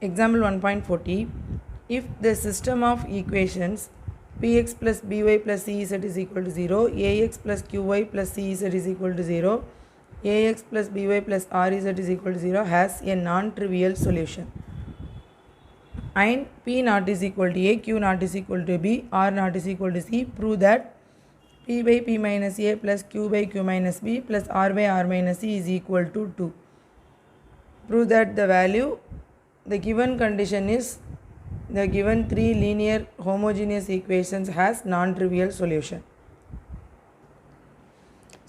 Example 1.40. If the system of equations px plus by plus cz is equal to 0, ax plus qy plus cz is equal to 0, ax plus by plus rz is equal to 0 has a non-trivial solution. And p naught is equal to a, q naught is equal to b, r naught is equal to c. Prove that p by p minus a plus q by q minus b plus r by r minus c is equal to 2. Prove that the value, the given condition is the given three linear homogeneous equations has non-trivial solution.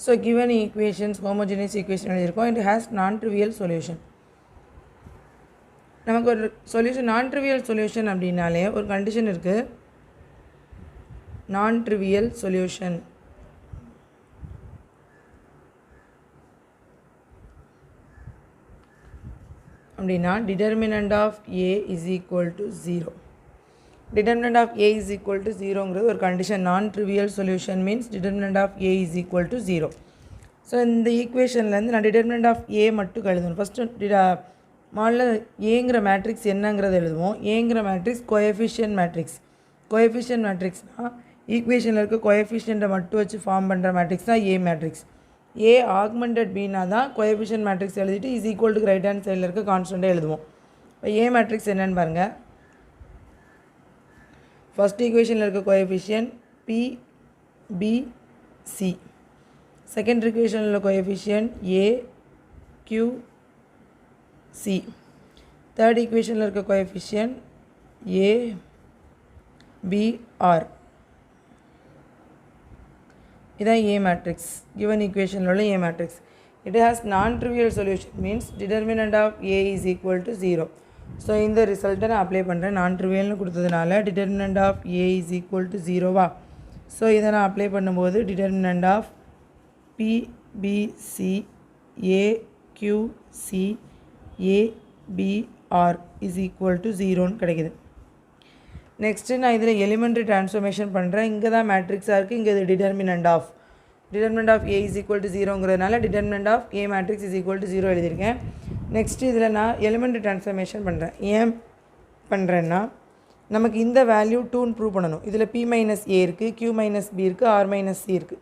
So given equations, homogeneous equation it has non-trivial solution. நமக்கு ஒரு solution நான் trivial solution அப்படின்னாலே ஒரு condition இருக்குது. Non trivial solution அப்படின்னா determinant of A is equal to 0. Determinant of A is equal to 0ங்கிறது ஒரு condition. Non trivial solution means determinant of A is equal to 0. So இந்த ஈக்குவேஷன்லேருந்து நான் டிட்டர்மினன்ட் ஆஃப் ஏ மட்டும் எழுதணும். ஃபஸ்ட்டு மாடல ஏங்கிற மேட்ரிக்ஸ் என்னங்கிறத எழுதுவோம். ஏங்கிற மேட்ரிக்ஸ் கோஎஃபிஷியன்ட் மேட்ரிக்ஸ். கோஎஃபிஷியன்ட் மேட்ரிக்ஸ்னால் ஈக்குவேஷனில் இருக்க கோஎஃபிஷியண்ட்டை மட்டும் வச்சு ஃபார்ம் பண்ணுற மேட்ரிக்ஸ் தான் ஏ மேட்ரிக்ஸ். ஏ ஆக்மெண்டட் பின்னா தான் கோஎஃபிஷியன்ட் மேட்ரிக்ஸ் எழுதிட்டு is equal to right hand சைடில் இருக்க கான்ஸ்டண்ட்டை எழுதுவோம். இப்போ ஏ மேட்ரிக்ஸ் என்னென்னு பாருங்கள். ஃபஸ்ட் ஈக்குவேஷனில் இருக்க coefficient P B C. Second ஈக்குவேஷனில் உள்ள coefficient A Q C. Third ஈக்குவேஷனில் இருக்க கோஎஃபிஷியன்ட் ஏ பி ஆர். இதான் ஏ மேட்ரிக்ஸ். கிவன் ஈக்குவேஷனில் உள்ள A matrix. It has non trivial solution means determinant of A is equal to 0. So இந்த ரிசல்ட்டை நான் அப்ளை பண்ணுறேன். நான் ட்ரிவியல்னு கொடுத்ததுனால determinant of A is equal to 0வா. ஸோ இதை நான் அப்ளை பண்ணும்போது determinant of B B C A Q C A P R is equal to 0ன்னு கிடைக்குது. நெக்ஸ்ட்டு நான் இதில் எலிமெண்ட்ரி ட்ரான்ஸ்ஃபர்மேஷன் பண்ணுறேன். இங்கே தான் மேட்ரிக்ஸாக இருக்குது. இங்கே இது determinant of A is equal to 0ங்கிறதுனால determinant of A matrix is equal to 0 எழுதியிருக்கேன். நெக்ஸ்ட்டு இதில் நான் எலிமெண்ட்ரி ட்ரான்ஸ்ஃபர்மேஷன் பண்ணுறேன். ஏன் பண்ணுறேன்னா நமக்கு இந்த வேல்யூ 2ன்னு ப்ரூவ் பண்ணணும். இதில் p மைனஸ் ஏ இருக்குது, q மைனஸ் பி இருக்குது, r மைனஸ் சி இருக்குது.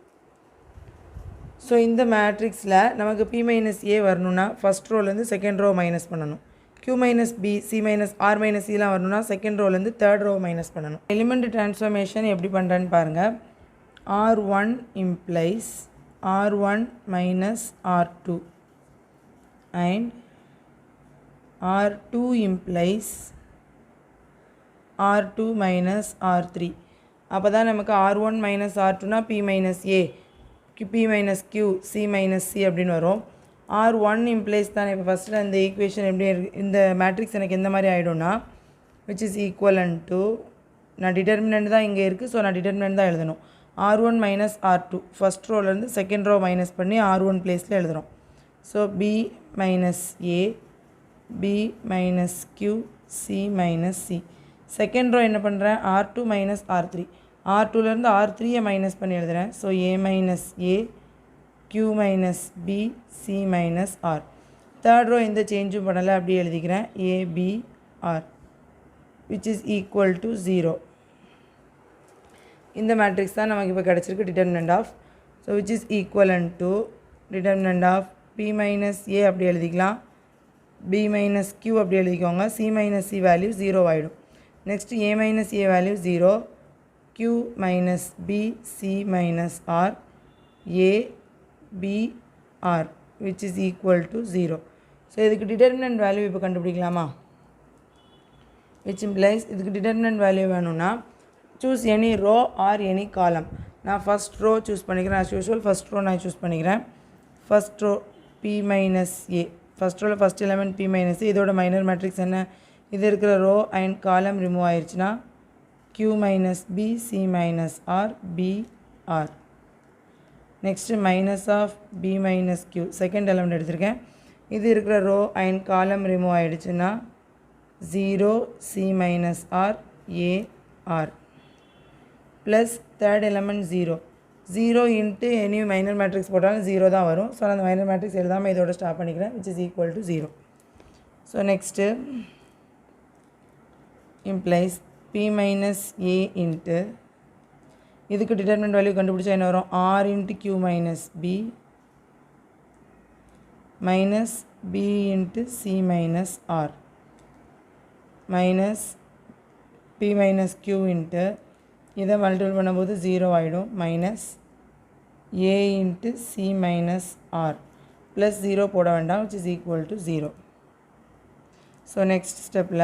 ஸோ இந்த மேட்ரிக்ஸில் நமக்கு p மைனஸ் ஏ வரணுன்னா ஃபஸ்ட் ரோலேருந்து செகண்ட் ரோ மைனஸ் பண்ணணும். q minus B, C minus R minus சிலாம் வரணும்னா செகண்ட் ரோலேருந்து தேர்ட் ரோ மைனஸ் பண்ணணும். எலிமெண்ட் ட்ரான்ஸ்ஃபர்மேஷன் எப்படி பண்ணுறேன்னு பாருங்கள். R1 implies R1 minus R2 and R2 implies R2 minus R3. அப்போ தான் நமக்கு R1 minus R2னா p minus a, p minus q, c minus c அப்படின்னு வரும். R1 implies தான். இப்போ ஃபஸ்ட்டில் இந்த ஈக்குவேஷன் எப்படி இந்த மேட்ரிக்ஸ் எனக்கு எந்த மாதிரி ஆகிடும்னா which is equivalent to, நான் டிட்டர்மினன்ட் தான் இங்கே இருக்குது. ஸோ நான் டிட்டர்மினன்ட் தான் எழுதணும். R1 மைனஸ் R2 ஃபஸ்ட் ரோலேருந்து செகண்ட் ரோ மைனஸ் பண்ணி R1 பிளேஸில் எழுதுகிறோம். So b minus A, b minus q, c minus c. Second row என்ன பண்ணுறேன், R2 மைனஸ் R3. R2லேருந்து R3யை மைனஸ் பண்ணி எழுதுகிறேன். So a minus A, q minus b, c minus r. Third row எந்த சேஞ்சும் பண்ணலை, அப்படியே எழுதிக்கிறேன். a b r which is equal to 0. இந்த மேட்ரிக்ஸ் தான் நமக்கு இப்போ கிடச்சிருக்கு determinant of. So which is equivalent to determinant of p minus A அப்படி எழுதிக்கலாம், b மைனஸ் q அப்படி எழுதிக்கோங்க, c மைனஸ் c வேல்யூ 0 ஆகிடும். Next a minus A value 0, q minus b, c minus r, a b r which is equal to 0. So இதுக்கு determinant value இப்போ கண்டுபிடிக்கலாமா. which implies இதுக்கு determinant value வேணும்னா choose any row or any column. நான் first row choose பண்ணிக்கிறேன். as usual first row நான் choose பண்ணிக்கிறேன். First row p minus A, first ரோவில் first element p minus A. இதோட மைனர் மேட்ரிக்ஸ் என்ன, இது இருக்கிற ரோ அண்ட் காலம் ரிமூவ் ஆயிடுச்சுன்னா q minus b, c minus r, b r. Next minus of b minus q, second element எடுத்திருக்கேன். இது இருக்கிற row and column remove ஆகிடுச்சுன்னா 0 c minus r a r plus third element 0 into any minor matrix போட்டாலும் 0 தான் வரும். So அந்த minor matrix எழுதாமல் இதோட ஸ்டாப் பண்ணிக்கிறேன் which is equal to 0. So next implies p minus a into இதுக்கு determinant value கண்டுபிடிச்சா என்ன வரும் r into q minus b minus b into c minus r minus p minus q into இதை multiple பண்ணும்போது 0 ஆகிடும் minus a into c minus r plus 0 போட வேண்டாம் which is equal to 0. So next stepல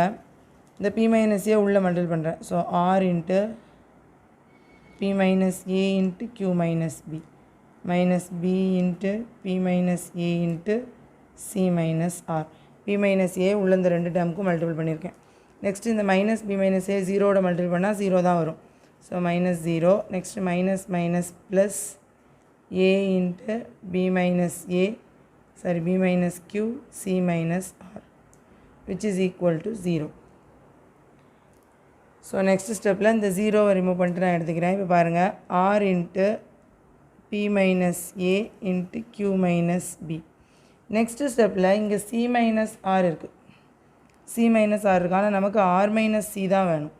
இந்த p minus a உள்ள multiple பண்ணுறேன். So r into p minus a into q minus b minus b into p minus a into c minus r. p minus a உள்ள இந்த ரெண்டு டேர்முக்கும் multiple பண்ணியிருக்கேன். Next இந்த minus b minus a 0ஓட multiple பண்ணால் 0 தான் வரும். So minus 0. Next minus minus plus a into b minus a sorry b minus q c minus r which is equal to 0. So next ஸ்டெப்பில் இந்த 0வை remove பண்ணிட்டு நான் எடுத்துக்கிறேன். இப்போ பாருங்கள் r into p minus a into q minus b. Next ஸ்டெப்பில் இங்கே c minus r இருக்குது. c minus r இருக்குது ஆனால் நமக்கு r minus c தான் வேணும்.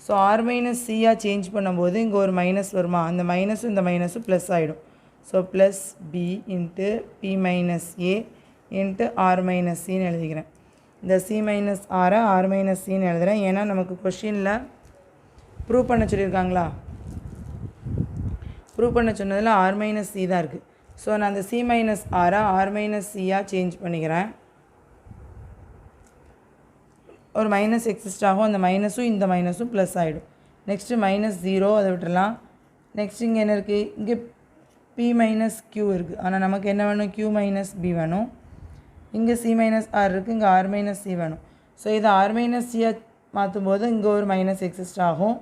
ஸோ r minus c-யாக சேஞ்ச் பண்ணும்போது இங்கே ஒரு மைனஸ் வருமா, அந்த மைனஸும் இந்த மைனஸும் ப்ளஸ் ஆகிடும். So plus b into p minus a into r minus c-ன்னு எழுதிக்கிறேன். இந்த c minus r-ஐ r minus c-ன்னு எழுதுகிறேன். ஏன்னா நமக்கு கொஷினில் ப்ரூவ் பண்ண சொல்லியிருக்காங்களா, ப்ரூவ் பண்ண சொன்னதில் r minus c தான் இருக்குது. ஸோ நான் அந்த c minus r-ஐ r minus c-யாக சேஞ்ச் பண்ணிக்கிறேன். ஒரு மைனஸ் எக்ஸிஸ்ட் ஆகும், அந்த மைனஸும் இந்த மைனஸும் ப்ளஸ் ஆகிடும். நெக்ஸ்ட்டு மைனஸ் 0 அதை விட்டுடலாம். நெக்ஸ்ட் இங்கே என்ன இருக்குது, இங்கே p மைனஸ் q இருக்குது. ஆனால் நமக்கு என்ன வேணும், q மைனஸ் b வேணும். இங்கே c மைனஸ் r இருக்குது, இங்கே r மைனஸ் c வேணும். ஸோ இதை r மைனஸ் c-யாக மாற்றும்போது இங்கே ஒரு மைனஸ் எக்ஸிஸ்ட் ஆகும்.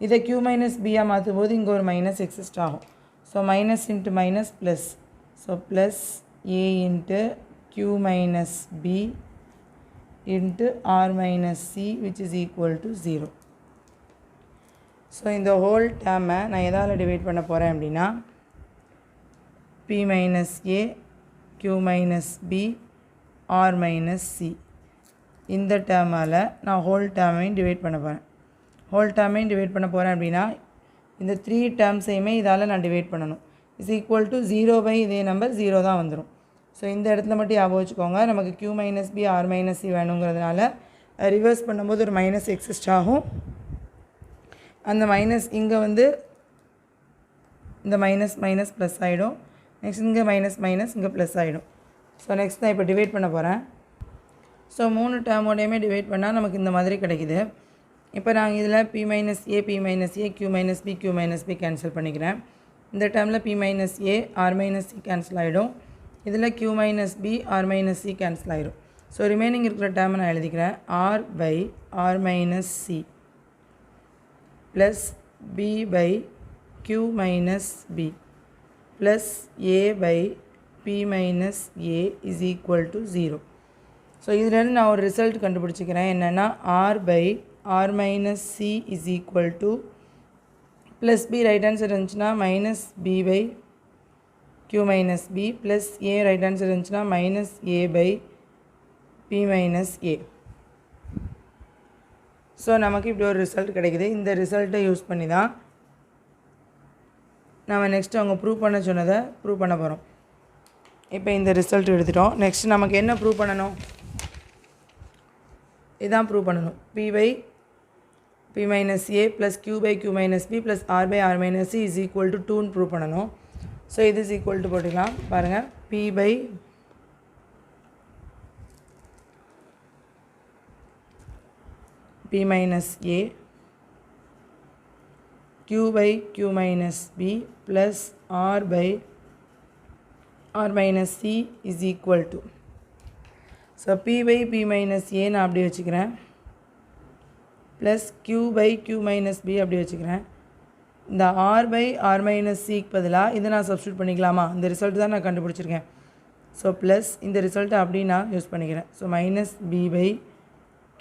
இதை q மைனஸ் b-யாக மாற்றும்போது இங்கே ஒரு மைனஸ் எக்ஸிஸ்ட் ஆகும். So minus into minus plus. So plus a into q minus b into r minus c which is equal to 0. So இந்த ஹோல் டேர்மை நான் எதால் டிவைட் பண்ண போகிறேன் அப்படின்னா p minus a q minus b r minus c இந்த டேர்மால் நான் whole டேர்மையும் divide பண்ண போகிறேன். ஹோல் டேர்மையும் டிவைட் பண்ண போகிறேன் அப்படின்னா இந்த 3 டேர்ம்ஸையுமே இதால் நான் டிவைட் பண்ணணும். இஸ் ஈக்குவல் டு 0 பை இதே நம்பர் 0 தான் வந்துடும். ஸோ இந்த இடத்துல மட்டும் ஞாபகம் வச்சுக்கோங்க, நமக்கு q minus b r minus c வேணுங்கிறதுனால ரிவர்ஸ் பண்ணும்போது ஒரு மைனஸ் எக்ஸிஸ்ட் ஆகும். அந்த மைனஸ் இங்கே வந்து இந்த மைனஸ் மைனஸ் ப்ளஸ் ஆகிடும். நெக்ஸ்ட் இங்கே மைனஸ் மைனஸ் இங்கே ப்ளஸ் ஆகிடும். ஸோ நெக்ஸ்ட் நான் இப்போ டிவைட் பண்ண போகிறேன். ஸோ 3 டேர்மோடையுமே டிவைட் பண்ணால் நமக்கு இந்த மாதிரி கிடைக்குது. இப்போ நாங்கள் இதில் p minus a p minus a q minus b q minus b cancel பண்ணிக்கிறேன். இந்த டேர்மில் p minus a r minus c cancel ஆகிடும். இதில் q minus b r minus c cancel ஆகிடும். ஸோ ரிமைனிங் இருக்கிற டேர்மை நான் எழுதிக்கிறேன். r by r minus c plus b by q minus b plus a by p minus a is equal to 0. So இதில் நான் ஒரு ரிசல்ட் கண்டுபிடிச்சிக்கிறேன். என்னென்னா r by r minus c is equal to plus b right answer இருந்துச்சுன்னா minus b by q minus b plus a right answer இருந்துச்சுன்னா minus a by p minus a. So நமக்கு இப்படி ஒரு ரிசல்ட் கிடைக்குது. இந்த ரிசல்ட்டை யூஸ் பண்ணி தான் நம்ம நெக்ஸ்ட் அவங்க ப்ரூவ் பண்ண சொன்னதை ப்ரூவ் பண்ண போகிறோம். இப்போ இந்த ரிசல்ட் எடுத்துட்டோம். நெக்ஸ்ட் நமக்கு என்ன ப்ரூவ் பண்ணணும், இதான் ப்ரூவ் பண்ணணும். p by p minus a plus q by q minus b plus r by r minus c is equal to 2ன்னு ப்ரூவ் பண்ணணும். ஸோ இது இஸ் ஈக்குவல் டு போட்டுக்கலாம். பாருங்கள் p by p minus a q by q minus b plus r by r minus c is equal to. So p by p minus a நான் அப்படி வச்சுக்கிறேன் plus q by q minus b அப்படி வச்சுக்கிறேன். இந்த r by r minus சிக்கு பதிலாக இதை நான் சப்ஸ்டியூட் பண்ணிக்கலாமா, இந்த ரிசல்ட் தான் நான் கண்டுபிடிச்சிருக்கேன். ஸோ ப்ளஸ் இந்த ரிசல்ட்டை அப்படி நான் யூஸ் பண்ணிக்கிறேன். So minus b by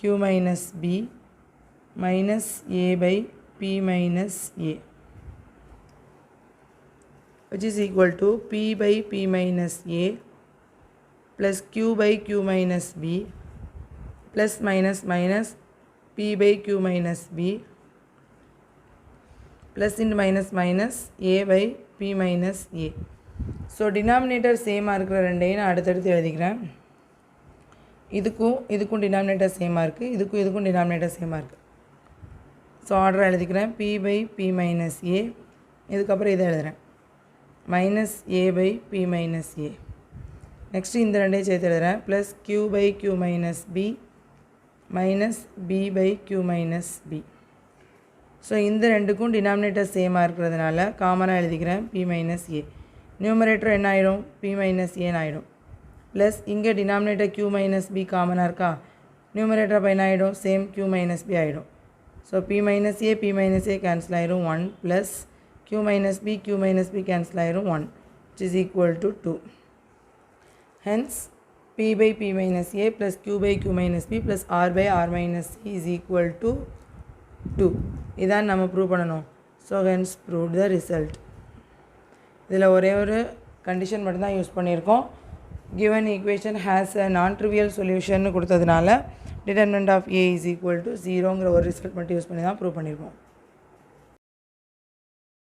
q minus b minus a by p minus a which is equal to p by p minus a plus q by q minus b plus minus minus p by q minus b plus into minus minus a by p minus a. So denominator சேமாக இருக்கிற ரெண்டையும் நான் அடுத்தடுத்து எழுதிக்கிறேன். இதுக்கும் denominator சேமாக இருக்குது, இதுக்கும் டினாமினேட்டர் சேமாக இருக்குது. ஸோ ஆர்டராக எழுதிக்கிறேன் p by p minus a. இதுக்கப்புறம் இதை எழுதுகிறேன் minus a by p minus a. Next இந்த ரெண்டையும் சேர்த்து எழுதுகிறேன் plus q by q minus b minus b by q minus b. So இந்த ரெண்டுக்கும் டினாமினேட்டர் சேமாக இருக்கிறதுனால காமனாக எழுதிக்கிறேன் p minus a. நியூமரேட்டர் என்ன ஆகிடும் p minus a ஆகிடும். ப்ளஸ் இங்கே டினாமினேட்டர் q minus b காமனாக இருக்கா, நியூமரேட்டர் அப்போ என்ன ஆகிடும் சேம் q minus b ஆகிடும். So p minus a cancel ஆகிடும் 1 plus q minus b cancel ஆகிடும் 1 which is equal to 2. Hence p by p minus a plus q by q minus b plus r by r minus c is equal to 2. இதான் நம்ம prove பண்ணணும். So hence proved the result. இதில் ஒரே ஒரு condition மட்டும்தான் use பண்ணியிருக்கோம். given equation has a non-trivial solution கொடுத்ததுனால determinant of a is equal to 0ங்கிற ஒரு ரிசல்ட் மட்டும் யூஸ் பண்ணி தான் ப்ரூவ் பண்ணியிருக்கோம்.